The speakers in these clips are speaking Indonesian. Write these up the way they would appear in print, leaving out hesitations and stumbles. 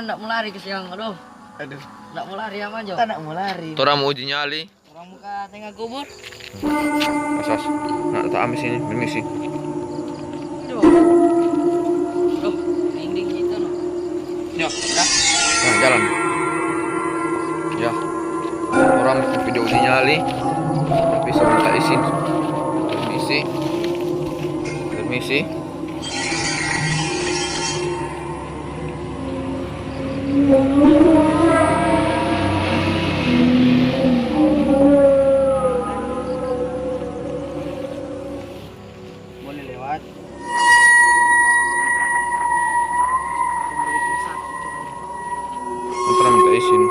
ndak mau lari ke siang. Aduh. Aduh. Ndak mau lari aman Jo. Kita nak mau lari. Tora mau uji nyali. Orang muka tengah kubur. Asas. Nak tak amis ini, permisi. Aduh. Loh, dinding gitu loh. Yo, dah. Nah, jalan. Ya. Orang video uji nyali. Tapi saya minta izin. Permisi. Permisi. Boleh lewat. Tora minta izin.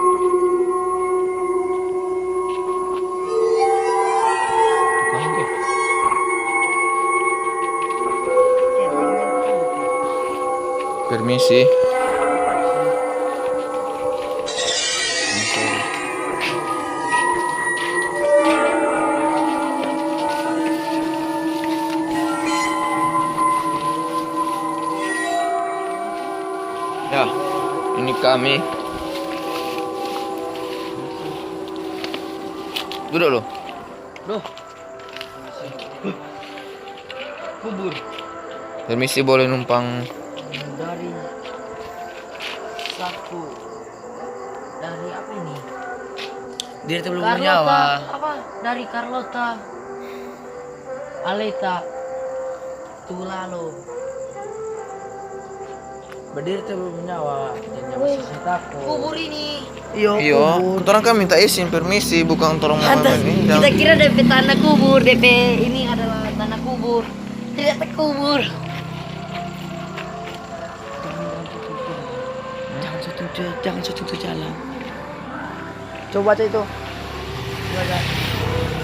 Permisi. Ya, ini kami. Duduk loh. Loh. Kubur. Permisi boleh numpang. Dari saku. Dari apa ini? Dia itu belum Carlota. bernyawa. Apa? Dari Carlota. Aleta. Tulalo. Berdiri itu belum bernyawa. Dia masih takut. Kubur ini. Iya, orang kan minta izin permisi, bukan orang mau Atas, ini. kita kira DP tanah kubur, DP ini adalah tanah kubur. Ternyata kubur. Jangan tutup jalan. Coba aja itu.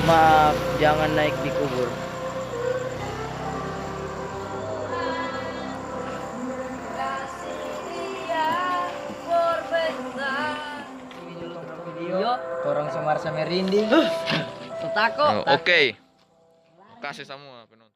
Maaf, jangan naik di kubur. Video, Orang Semar sama Rindi. setako. Oke. Kasih semua penonton.